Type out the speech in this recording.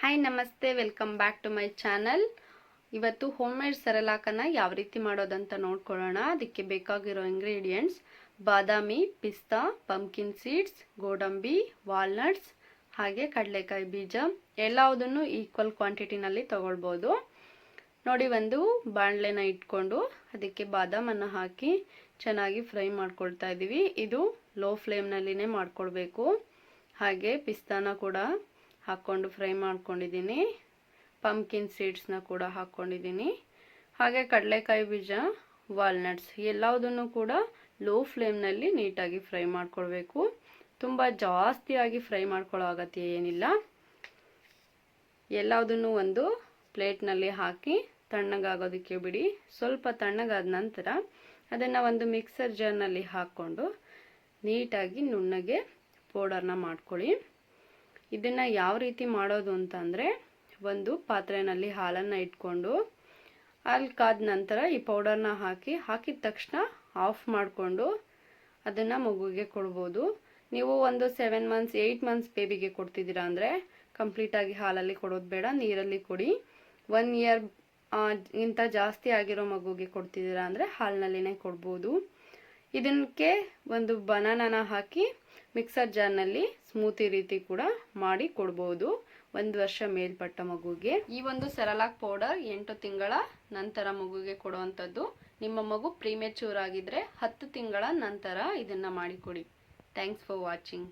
Hi ನಮಸ್ತೆ, welcome back to my channel. ಇವತ್ತು home made ಸೆರೆಲಾಕನ್ನು ಯಾವ ರೀತಿ ಮಾಡೋದಂತ ನೋಡ್ಕೊಳ್ಳೋಣ. ಅದಕ್ಕೆ ಬೇಕಾಗಿರೋ ಇಂಗ್ರೀಡಿಯೆಂಟ್ಸ್ ಬಾದಾಮಿ, ಪಿಸ್ತಾ, ಪಂಪ್ಕಿನ್ ಸೀಡ್ಸ್, ಗೋಡಂಬಿ, ವಾಲ್ನಟ್ಸ್ ಹಾಗೆ ಕಡಲೆಕಾಯಿ ಬೀಜ ಎಲ್ಲವುದನ್ನು ಈಕ್ವಲ್ ಕ್ವಾಂಟಿಟಿನಲ್ಲಿ ತಗೊಳ್ಬೋದು. ನೋಡಿ, ಒಂದು ಬಾಣಲೆನ ಇಟ್ಕೊಂಡು ಅದಕ್ಕೆ ಬಾದಾಮನ್ನು ಹಾಕಿ ಚೆನ್ನಾಗಿ ಫ್ರೈ ಮಾಡ್ಕೊಳ್ತಾ ಇದ್ದೀವಿ. ಇದು ಲೋ ಫ್ಲೇಮ್ನಲ್ಲಿನೇ ಮಾಡ್ಕೊಳ್ಬೇಕು. ಹಾಗೆ ಪಿಸ್ತಾನ ಕೂಡ ಹಾಕ್ಕೊಂಡು ಫ್ರೈ ಮಾಡ್ಕೊಂಡಿದ್ದೀನಿ. ಪಂಪ್ಕಿನ್ ಸೀಡ್ಸ್ನ ಕೂಡ ಹಾಕ್ಕೊಂಡಿದ್ದೀನಿ. ಹಾಗೆ ಕಡಲೆಕಾಯಿ ಬೀಜ, ವಾಲ್ನಟ್ಸ್ ಎಲ್ಲವುದನ್ನು ಕೂಡ ಲೋ ಫ್ಲೇಮ್ನಲ್ಲಿ ನೀಟಾಗಿ ಫ್ರೈ ಮಾಡ್ಕೊಳ್ಬೇಕು. ತುಂಬ ಜಾಸ್ತಿಯಾಗಿ ಫ್ರೈ ಮಾಡ್ಕೊಳ್ಳೋ ಅಗತ್ಯ ಏನಿಲ್ಲ. ಎಲ್ಲವುದನ್ನು ಒಂದು ಪ್ಲೇಟ್ನಲ್ಲಿ ಹಾಕಿ ತಣ್ಣಗಾಗೋದಕ್ಕೆ ಬಿಡಿ. ಸ್ವಲ್ಪ ತಣ್ಣಗಾದ ನಂತರ ಅದನ್ನು ಒಂದು ಮಿಕ್ಸರ್ ಜಾರ್ನಲ್ಲಿ ಹಾಕ್ಕೊಂಡು ನೀಟಾಗಿ ನುಣ್ಣಗೆ ಪೌಡರ್ನ ಮಾಡ್ಕೊಳ್ಳಿ. ಇದನ್ನು ಯಾವ ರೀತಿ ಮಾಡೋದು ಅಂತಂದರೆ, ಒಂದು ಪಾತ್ರೆಯಲ್ಲಿ ಹಾಲನ್ನು ಇಟ್ಕೊಂಡು ಹಾಲು ಕಾದ ನಂತರ ಈ ಪೌಡರ್ನ ಹಾಕಿದ ತಕ್ಷಣ ಆಫ್ ಮಾಡಿಕೊಂಡು ಅದನ್ನು ಮಗುವಿಗೆ ಕೊಡ್ಬೋದು. ನೀವು ಒಂದು 7 ಮಂತ್ಸ್ 8 ಮಂತ್ಸ್ ಬೇಬಿಗೆ ಕೊಡ್ತಿದ್ದೀರಾ ಅಂದರೆ ಕಂಪ್ಲೀಟಾಗಿ ಹಾಲಲ್ಲಿ ಕೊಡೋದು ಬೇಡ, ನೀರಲ್ಲಿ ಕೊಡಿ. 1 ಇಯರ್ ಗಿಂತ ಜಾಸ್ತಿ ಆಗಿರೋ ಮಗುಗೆ ಕೊಡ್ತಿದ್ದೀರಾ ಅಂದರೆ ಹಾಲಿನಲ್ಲಿನೇ ಕೊಡ್ಬೋದು. ಇದಕ್ಕೆ ಒಂದು ಬನಾನಾನ ಹಾಕಿ ಮಿಕ್ಸರ್ ಜಾರ್ನಲ್ಲಿ ಸ್ಮೂತಿ ರೀತಿ ಕೂಡ ಮಾಡಿ ಕೊಡ್ಬೋದು 1 ವರ್ಷ ಮೇಲ್ಪಟ್ಟ ಮಗುಗೆ. ಈ ಒಂದು ಸೆರೆಲಾಕ್ ಪೌಡರ್ 8 ತಿಂಗಳ ನಂತರ ಮಗುಗೆ ಕೊಡುವಂಥದ್ದು. ನಿಮ್ಮ ಮಗು ಪ್ರೀಮೆಚೂರ್ ಆಗಿದ್ರೆ 10 ತಿಂಗಳ ನಂತರ ಇದನ್ನು ಮಾಡಿಕೊಡಿ. Thanks for watching.